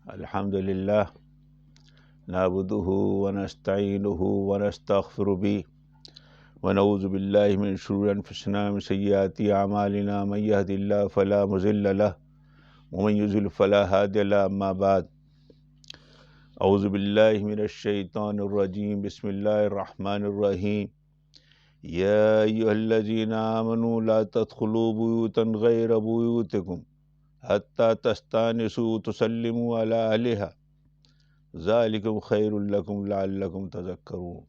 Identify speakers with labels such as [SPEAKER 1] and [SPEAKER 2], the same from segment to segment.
[SPEAKER 1] الحمد لله نعبده ونستعينه ونستغفر به ونعوذ بالله من شرور أنفسنا ومن سيئات أعمالنا من يهد الله فلا مضل له ومن يضلل فلا هادي له أما بعد أعوذ بالله من الشيطان الرجيم بسم الله الرحمن الرحيم يا أيها الذين آمنوا لا تدخلوا بيوتا غير بيوتكم حتى تستأنسوا وتسلموا على أهلها ذالکم خیر لکم لعلکم تذکرون۔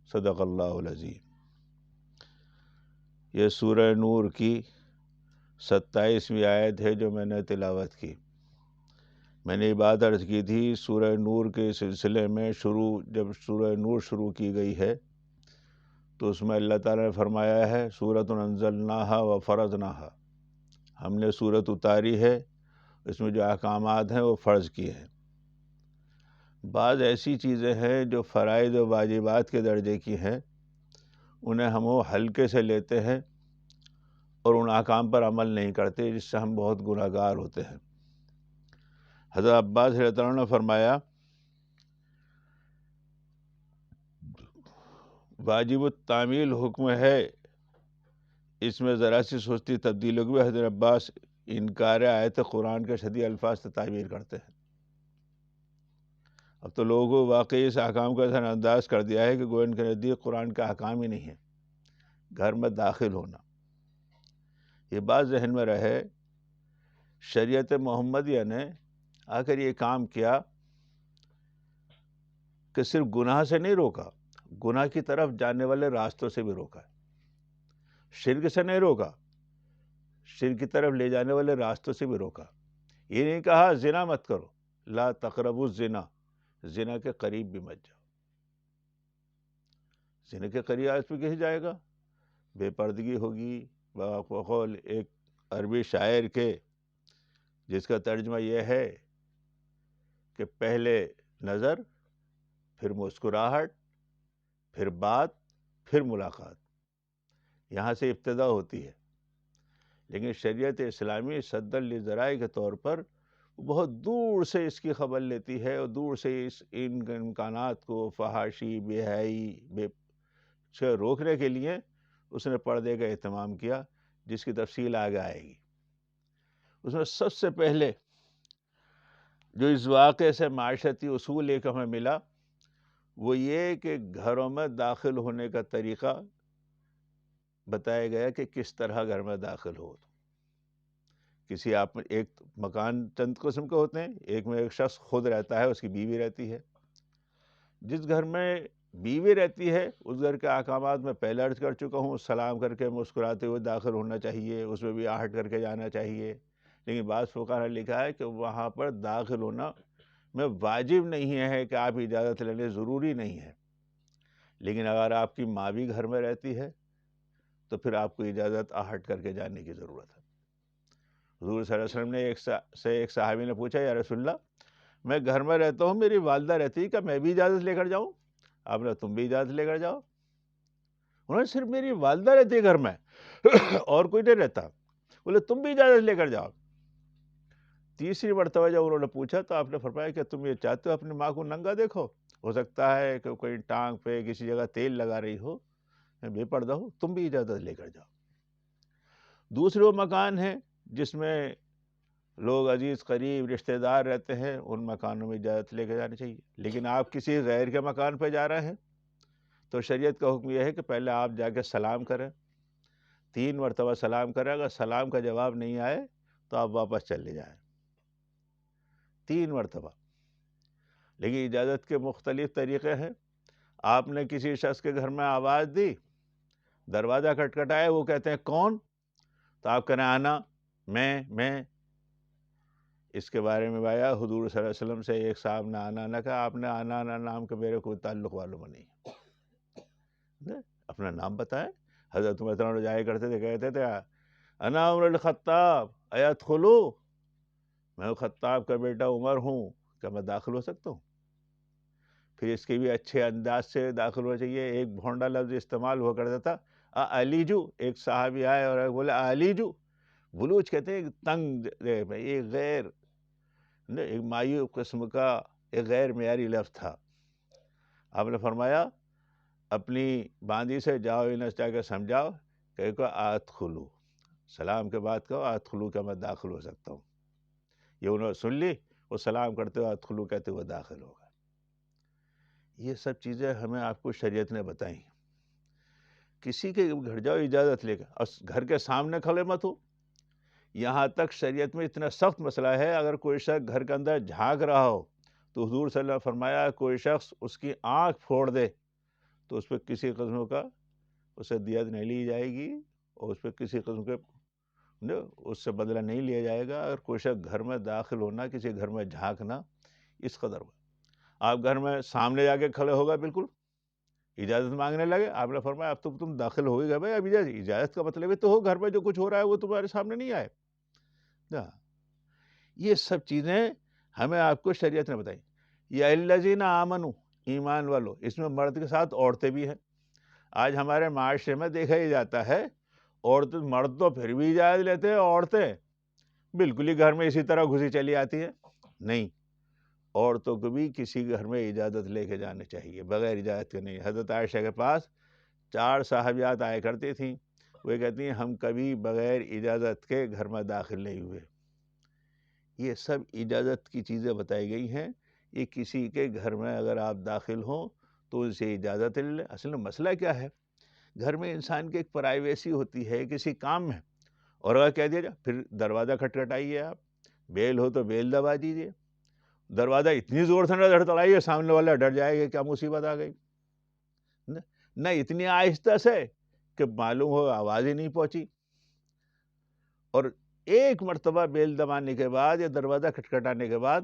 [SPEAKER 1] صدق اللہ العظیم۔ یہ سورہ نور کی 27ویں آیت ہے جو میں نے تلاوت کی۔ میں نے یہ بات عرض کی تھی، سورہ نور کے سلسلے میں جب سورہ نور شروع کی گئی ہے تو اس میں اللہ تعالیٰ نے فرمایا ہے سورۃ انزلناہا وفرضناہا، ہم نے سورت اتاری ہے، اس میں جو احکامات ہیں وہ فرض کیے ہیں۔ بعض ایسی چیزیں ہیں جو فرائض و واجبات کے درجے کی ہیں، انہیں ہم وہ ہلکے سے لیتے ہیں اور ان احکام پر عمل نہیں کرتے، جس سے ہم بہت گناہ گار ہوتے ہیں۔ حضرت عباس رضی اللہ عنہ نے فرمایا واجب التعمیل حکم ہے، اس میں ذرا سی سستی تبدیل ہوگی۔ حضرت عباس انکار آیت قرآن کے شدید الفاظ سے تعبیر کرتے ہیں۔ اب تو لوگوں کو واقعی اس احکام کا ایسا انداز کر دیا ہے کہ گویا ان کے نزدیک قرآن کا احکام ہی نہیں ہے گھر میں داخل ہونا۔ یہ بات ذہن میں رہے، شریعت محمدیہ نے آ کر یہ کام کیا کہ صرف گناہ سے نہیں روکا، گناہ کی طرف جانے والے راستوں سے بھی روکا ہے۔ شرک سے نہیں روکا، شرک کی طرف لے جانے والے راستوں سے بھی روکا۔ یہ نہیں کہا زنا مت کرو، لا تقربوا الزنا، زنا کے قریب بھی مت جاؤ۔ زنا کے قریب آج پہ کیسے جائے گا؟ بے پردگی ہوگی۔ بقول ایک عربی شاعر کے، جس کا ترجمہ یہ ہے کہ پہلے نظر، پھر مسکراہٹ، پھر بات، پھر ملاقات، یہاں سے ابتدا ہوتی ہے۔ لیکن شریعت اسلامی سد للذرائع کے طور پر بہت دور سے اس کی خبر لیتی ہے اور دور سے ان امکانات کو فحاشی، بے حیائی سے روکنے کے لیے اس نے پردے کا اہتمام کیا، جس کی تفصیل آگے آئے گی۔ اس میں سب سے پہلے جو اس واقعے سے معاشرتی اصول ایک ہمیں ملا، وہ یہ کہ گھروں میں داخل ہونے کا طریقہ بتایا گیا کہ کس طرح گھر میں داخل ہو۔ کسی آپ ایک مکان چند قسم کے ہوتے ہیں، ایک میں ایک شخص خود رہتا ہے، اس کی بیوی رہتی ہے۔ جس گھر میں بیوی رہتی ہے اس گھر کے احکامات میں پہلے عرض کر چکا ہوں، سلام کر کے مسکراتے ہوئے داخل ہونا چاہیے، اس میں بھی آہٹ کر کے جانا چاہیے۔ لیکن بعض فقہا نے لکھا ہے کہ وہاں پر داخل ہونا میں واجب نہیں ہے کہ آپ اجازت لینے، ضروری نہیں ہے۔ لیکن اگر آپ کی ماں بھی گھر میں رہتی ہے تو پھر آپ کو اجازت آہٹ کر کے جانے کی ضرورت ہے۔ حضور صلی اللہ علیہ وسلم نے ایک صحابی نے پوچھا، یا رسول اللہ، میں گھر میں رہتا ہوں، میری والدہ رہتی ہے، کیا میں بھی اجازت لے کر جاؤں؟ آپ نے تم بھی اجازت لے کر جاؤ۔ انہوں نے صرف میری والدہ رہتی ہے گھر میں اور کوئی نہیں رہتا، بولے تم بھی اجازت لے کر جاؤ۔ تیسری مرتبہ جب انہوں نے پوچھا تو آپ نے فرمایا کہ تم یہ چاہتے ہو اپنی ماں کو ننگا دیکھو؟ ہو سکتا ہے کہ کوئی ٹانگ پہ کسی جگہ تیل لگا رہی ہو، میں بے پردہ ہوں، تم بھی اجازت لے کر جاؤ۔ دوسرے وہ مکان ہیں جس میں لوگ عزیز قریب رشتہ دار رہتے ہیں، ان مکانوں میں اجازت لے کے جانی چاہیے۔ لیکن آپ کسی غیر کے مکان پہ جا رہے ہیں تو شریعت کا حکم یہ ہے کہ پہلے آپ جا کے سلام کریں، 3 مرتبہ سلام کریں، اگر سلام کا جواب نہیں آئے تو آپ واپس چلے جائیں، 3 مرتبہ۔ لیکن اجازت کے مختلف طریقے ہیں۔ آپ نے کسی شخص کے گھر میں آواز دی، دروازہ کھٹکھٹایا، وہ کہتے ہیں کون؟ تو آپ کہنا آنا، میں۔ اس کے بارے میں آیا حضور صلی اللہ علیہ وسلم سے ایک صاحب نے آنا نہ کہا، آپ نے آنا نام کا میرے کوئی تعلق معلوم نہیں ہے، اپنا نام بتائیں۔ حضرت عمر جایا کرتے تھے، کہتے تھے انا عمر الخطاب ایدخلو، میں خطاب کا بیٹا عمر ہوں، کیا میں داخل ہو سکتا ہوں؟ پھر اس کے بھی اچھے انداز سے داخل ہونا چاہیے۔ ایک بھونڈا لفظ استعمال ہوا کرتا تھا، علیجو، ایک صحابی آئے اور بولے علیجو، بلوچ کہتے ہیں تنگ، یہ غیر ایک مایوب قسم کا ایک غیر معیاری لفظ تھا. آپ نے فرمایا اپنی باندی سے جاؤ انہیں جا کے سمجھاؤ کہ ادخلو، سلام کے بعد کہو ادخلو کہ میں داخل ہو سکتا ہوں. یہ انہوں نے سن لی، وہ سلام کرتے ہوئے ادخلو کہتے ہوئے داخل ہو گئے. یہ سب چیزیں ہمیں آپ کو شریعت نے بتائیں. کسی کے گھر جاؤ اجازت لے کے، اور گھر کے سامنے کھڑے مت ہو. یہاں تک شریعت میں اتنا سخت مسئلہ ہے، اگر کوئی شخص گھر کے اندر جھانک رہا ہو تو حضور صلی اللہ علیہ وسلم فرمایا کوئی شخص اس کی آنکھ پھوڑ دے تو اس پہ کسی قسم کا اسے دیت نہیں لی جائے گی، اور اس پہ کسی قسم کے اس سے بدلہ نہیں لیا جائے گا. اگر کوئی شخص گھر میں داخل ہونا، کسی گھر میں جھانکنا، اس قدر ہوا. آپ گھر میں سامنے جا کے کھڑے ہو گئے، بالکل اجازت مانگنے لگے، آپ نے فرمایا اب تو تم داخل ہو گئے بھائی، اب اجازت کا مطلب ہے تو ہو، گھر میں جو کچھ ہو رہا ہے وہ تمہارے سامنے نہیں آئے. یہ سب چیزیں ہمیں آپ کو شریعت نے بتائی. یا الذین آمنو، ایمان والو، اس میں مرد کے ساتھ عورتیں بھی ہیں. آج ہمارے معاشرے میں دیکھا ہی جاتا ہے عورتیں، مرد تو پھر بھی اجازت لیتے ہیں، عورتیں بالکل ہی گھر میں اسی طرح گھسی چلی آتی ہیں. نہیں، عورتوں کو بھی کسی گھر میں اجازت لے کے جانے چاہیے، بغیر اجازت کے نہیں. حضرت عائشہ کے پاس 4 صحابیات آیا کرتی تھیں، وہ کہتی ہیں ہم کبھی بغیر اجازت کے گھر میں داخل نہیں ہوئے. یہ سب اجازت کی چیزیں بتائی گئی ہیں. یہ کسی کے گھر میں اگر آپ داخل ہوں تو ان سے اجازت لے لیں. اصل میں مسئلہ کیا ہے، گھر میں انسان کی ایک پرائیویسی ہوتی ہے کسی کام میں، اور اگر کہہ دیا جائے پھر دروازہ کھٹکھٹائیے، آپ بیل ہو تو بیل دبا دیجیے. دروازہ اتنی زور سے نہ دھڑکائیے سامنے والا ڈر جائے گا کیا مصیبت آ گئی. نہ اتنی آہستہ سے کہ معلوم ہو آواز ہی نہیں پہنچی. اور ایک مرتبہ بیل دبانے کے بعد یا دروازہ کھٹکھٹانے کے بعد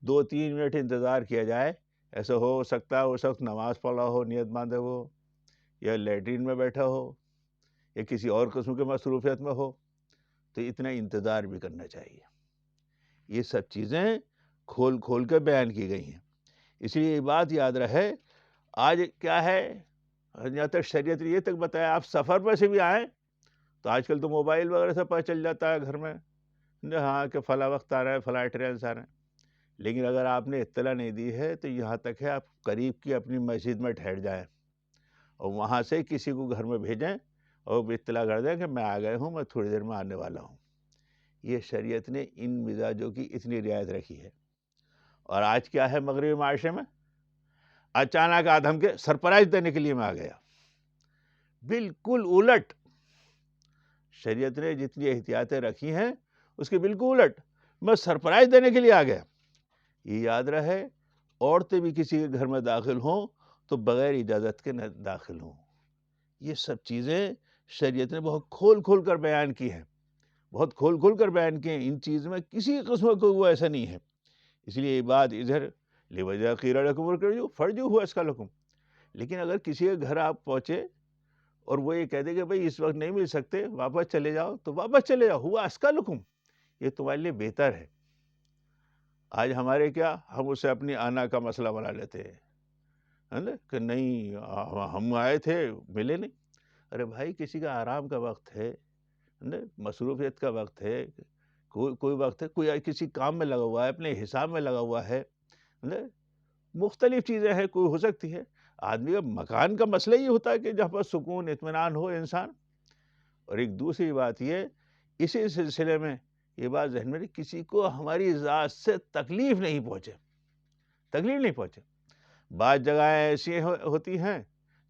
[SPEAKER 1] 2-3 منٹ انتظار کیا جائے. ایسا ہو سکتا ہے اس وقت نماز پڑھا ہو، نیت باندھے ہو، یا لیٹرین میں بیٹھا ہو، یا کسی اور قسم کے مصروفیت میں ہو، تو اتنا انتظار بھی کرنا چاہیے. یہ سب چیزیں کھول کھول کے بیان کی گئی ہیں. اس لیے یہ بات یاد رہے. آج کیا ہے، یہاں تک شریعت نے یہ تک بتایا آپ سفر پر سے بھی آئیں تو آج کل تو موبائل وغیرہ سے پتہ چل جاتا ہے گھر میں، ہاں کہ فلاں وقت آ رہا ہے، فلاں ٹرین سے آ رہے ہیں. لیکن اگر آپ نے اطلاع نہیں دی ہے تو یہاں تک ہے آپ قریب کی اپنی مسجد میں ٹھہر جائیں اور وہاں سے کسی کو گھر میں بھیجیں اور اطلاع کر دیں کہ میں آ گئے ہوں، میں تھوڑی دیر میں آنے والا ہوں. یہ شریعت نے ان مزاجوں کی اتنی رعایت رکھی ہے. اور آج کیا ہے مغربی معاشرے میں، اچانک آدم کے سرپرائز دینے کے لیے میں آ گیا. بالکل الٹ شریعت نے جتنی احتیاطیں رکھی ہیں اس کے بالکل الٹ، میں سرپرائز دینے کے لیے آ گیا. یہ یاد رہے عورتیں بھی کسی کے گھر میں داخل ہوں تو بغیر اجازت کے نہ داخل ہوں. یہ سب چیزیں شریعت نے بہت کھول کھول کر بیان کی ہیں، بہت کھول کھول کر بیان کی ہیں. ان چیز میں کسی قسم کو وہ ایسا نہیں ہے. اس لیے یہ بات ادھر لِوَإِذَا قِيلَ لَكُمُ ارْكَعُوا فَارْجِعُوا اَزْكَىٰ لَكُمْ. لیکن اگر کسی کے گھر آپ پہنچے اور وہ یہ کہہ دے کہ بھائی اس وقت نہیں مل سکتے، واپس چلے جاؤ، تو واپس چلے جاؤ، ہوا اَزْكَىٰ لَكُمْ، یہ تمہارے لیے بہتر ہے. آج ہمارے کیا، ہم اسے اپنی آنا کا مسئلہ بنا لیتے ہیں کہ نہیں ہم آئے تھے ملے نہیں. ارے بھائی کسی کا آرام کا وقت ہے، مصروفیت کا وقت ہے، کوئی وقت ہے، کوئی کسی کام میں لگا ہوا ہے، اپنے حساب میں لگا ہوا ہے، مختلف چیزیں ہیں، کوئی ہو سکتی ہے. آدمی کا مکان کا مسئلہ یہ ہوتا ہے کہ جہاں پر سکون اطمینان ہو انسان. اور ایک دوسری بات یہ، اسی سلسلے میں یہ بات ذہن میں رہی، کسی کو ہماری ذات سے تکلیف نہیں پہنچے، تکلیف نہیں پہنچے. بعض جگہیں ایسی ہوتی ہیں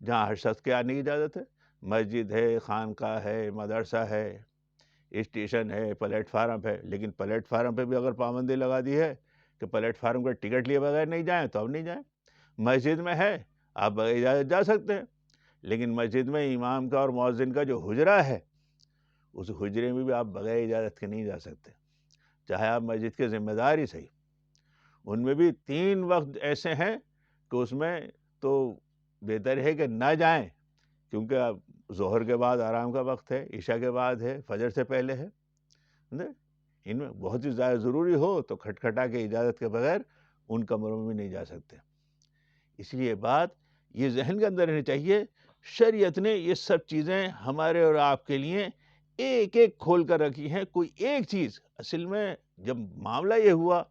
[SPEAKER 1] جہاں ہر شخص کے آنے کی اجازت ہے، مسجد ہے، خانقاہ ہے، مدرسہ ہے، اسٹیشن ہے، پلیٹ فارم ہے. لیکن پلیٹ فارم پہ بھی اگر پابندی لگا دی ہے کہ پلیٹ فارم کا ٹکٹ لیے بغیر نہیں جائیں تو اب نہیں جائیں. مسجد میں ہے آپ بغیر اجازت جا سکتے ہیں، لیکن مسجد میں امام کا اور مؤذن کا جو حجرہ ہے اس حجرے میں بھی آپ بغیر اجازت کے نہیں جا سکتے، چاہے آپ مسجد کے ذمہ دار ہی صحیح. ان میں بھی 3 وقت ایسے ہیں کہ اس میں تو بہتر ہے کہ نہ جائیں، کیونکہ ظہر کے بعد آرام کا وقت ہے، عشاء کے بعد ہے، فجر سے پہلے ہے. ان میں بہت ہی زیادہ ضروری ہو تو کھٹکھٹا کے اجازت کے بغیر ان کمروں میں بھی نہیں جا سکتے. اس لیے بات یہ ذہن کے اندر رہنی چاہیے، شریعت نے یہ سب چیزیں ہمارے اور آپ کے لیے ایک ایک کھول کر رکھی ہیں. کوئی ایک چیز، اصل میں جب معاملہ یہ ہوا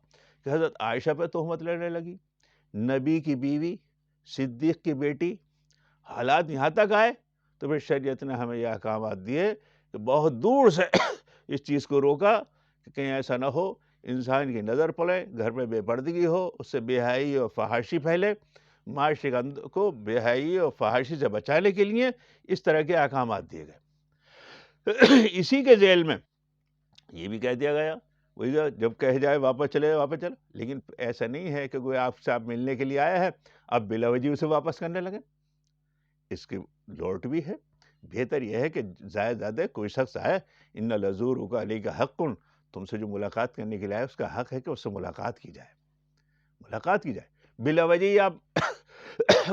[SPEAKER 1] کہ حضرت عائشہ پہ تہمت لڑنے لگی، نبی کی بیوی، صدیق کی بیٹی، حالات یہاں تک آئے تو پھر شریعت نے ہمیں یہ احکامات دیے کہ بہت دور سے اس چیز کو روکا کہ کہیں ایسا نہ ہو انسان کی نظر پڑے، گھر میں بے پردگی ہو، اس سے بے حیائی اور فحاشی پھیلے. معاشرے کو بے حیائی اور فحاشی سے بچانے کے لیے اس طرح کے احکامات دیے گئے. اسی کے ذیل میں یہ بھی کہہ دیا گیا وہی جب کہہ جائے واپس چلے واپس چلے، لیکن ایسا نہیں ہے کہ کوئی آپ سے آپ ملنے کے لیے آیا ہے آپ بلا وجہ اسے واپس کرنے لگے. اس کی لوٹ بھی ہے. بہتر یہ ہے کہ زیادہ کوئی شخص آئے، ان لزور کا علی کا حق، تم سے جو ملاقات کرنے کے لیے آئے اس کا حق ہے کہ اس سے ملاقات کی جائے، ملاقات کی جائے. بلا وجہ ہی آپ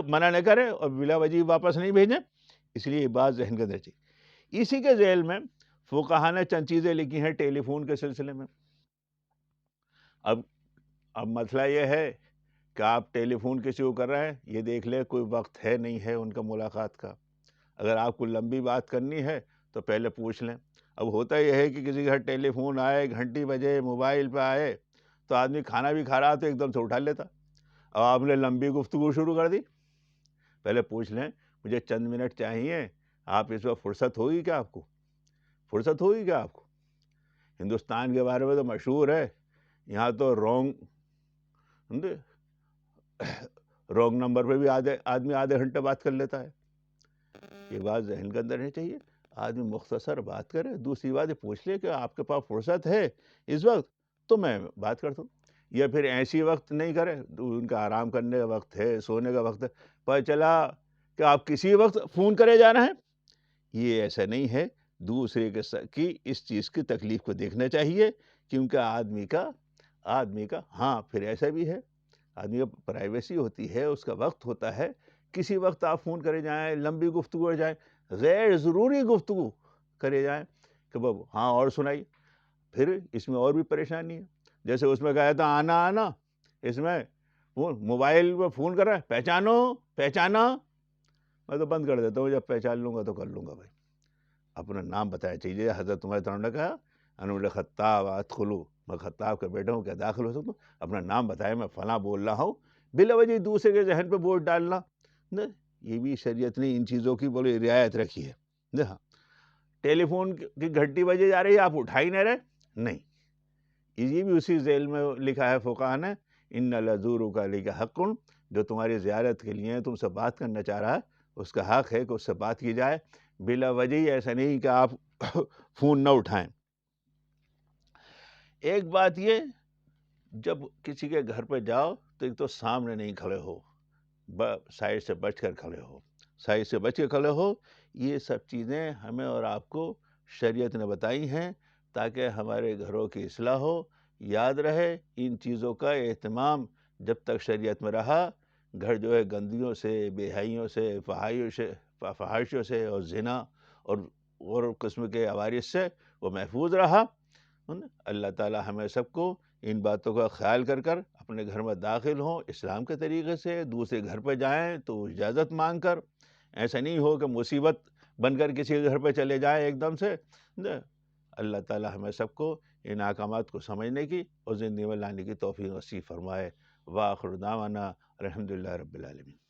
[SPEAKER 1] منع نہ کریں اور بلا وجہ واپس نہیں بھیجیں. اس لیے یہ بات ذہن کے اندر چاہیے. اسی کے ذیل میں فقہا نے چند چیزیں لکھی ہیں ٹیلی فون کے سلسلے میں. اب مسئلہ یہ ہے کہ آپ ٹیلی فون کسی کو کر رہے ہیں، یہ دیکھ لیں کوئی وقت ہے نہیں ہے ان کا ملاقات کا. اگر آپ کو لمبی بات کرنی ہے تو پہلے پوچھ لیں. اب ہوتا یہ ہے کہ کسی گھر ٹیلی فون آئے، گھنٹی بجے، موبائل پہ آئے تو آدمی کھانا بھی کھا رہا تو ایک دم سے اٹھا لیتا. اب آپ نے لمبی گفتگو شروع کر دی. پہلے پوچھ لیں مجھے چند منٹ چاہیے، آپ اس وقت فرصت ہوگی کیا؟ آپ کو فرصت ہوگی کیا؟ آپ کو ہندوستان کے بارے میں تو مشہور ہے، یہاں تو رونگ نمبر پہ بھی آدمی آدھے گھنٹے بات کر لیتا ہے. یہ بات ذہن کے اندر نہیں چاہیے. آدمی مختصر بات کرے. دوسری بات یہ پوچھ لے کہ آپ کے پاس فرصت ہے اس وقت تو میں بات کرتا ہوں، یا پھر ایسی وقت نہیں کرے، ان کا آرام کرنے کا وقت ہے، سونے کا وقت ہے، پتہ چلا کہ آپ کسی وقت فون کرے جا رہے ہیں. یہ ایسا نہیں ہے. دوسرے کی اس چیز کی تکلیف کو دیکھنا چاہیے، کیونکہ آدمی کا ہاں پھر ایسا بھی ہے، آدمی کا پرائیویسی ہوتی ہے، اس کا وقت ہوتا ہے. کسی وقت آپ فون کرے جائیں، لمبی گفتگو ہو جائیں، غیر ضروری گفتگو کرے جائیں کہ بابو ہاں اور سنائی، پھر اس میں اور بھی پریشانی ہے. جیسے اس میں کہا تھا آنا، اس میں موبائل پہ فون کر رہا ہے، پہچانا. میں تو بند کر دیتا ہوں، جب پہچان لوں گا تو کر لوں گا. بھائی اپنا نام بتایا چاہیے. حضرت عمر نے کہا انول خطاب ادخلو، میں خطاب کا بیٹا ہوں، کیا داخل ہو سکتا ہوں؟ اپنا نام بتایا میں فلاں بول رہا ہوں. بلا وجہ دوسرے کے ذہن پہ بوجھ ڈالنا، یہ بھی شریعت نے ان چیزوں کی بڑی رعایت رکھی ہے. ہاں ٹیلی فون کی گھنٹی بجے جا رہی ہے، آپ اٹھا ہی نہ رہے، نہیں، یہ بھی اسی ذیل میں لکھا ہے فقہا نے، ان لزورک علیک حق، جو تمہاری زیارت کے لیے تم سے بات کرنا چاہ رہا ہے اس کا حق ہے کہ اس سے بات کی جائے. بلا وجہ ہی ایسا نہیں کہ آپ فون نہ اٹھائیں. ایک بات یہ، جب کسی کے گھر پہ جاؤ تو ایک تو سامنے نہیں کھڑے ہو، سائڈ سے بچ کر کھڑے ہو. یہ سب چیزیں ہمیں اور آپ کو شریعت نے بتائی ہیں تاکہ ہمارے گھروں کی اصلاح ہو. یاد رہے ان چیزوں کا اہتمام جب تک شریعت میں رہا، گھر جو ہے گندگیوں سے، بے حیائیوں سے، فحاشیوں سے اور زنا اور قسم کے عوارض سے وہ محفوظ رہا. اللہ تعالی ہمیں سب کو ان باتوں کا خیال کر اپنے گھر میں داخل ہوں اسلام کے طریقے سے. دوسرے گھر پہ جائیں تو اجازت مانگ کر، ایسا نہیں ہو کہ مصیبت بن کر کسی کے گھر پہ چلے جائیں ایک دم سے. اللہ تعالی ہمیں سب کو ان احکامات کو سمجھنے کی اور زندگی میں لانے کی توفیق نصیب فرمائے. وآخر دعوانا الحمدللہ رب العالمین.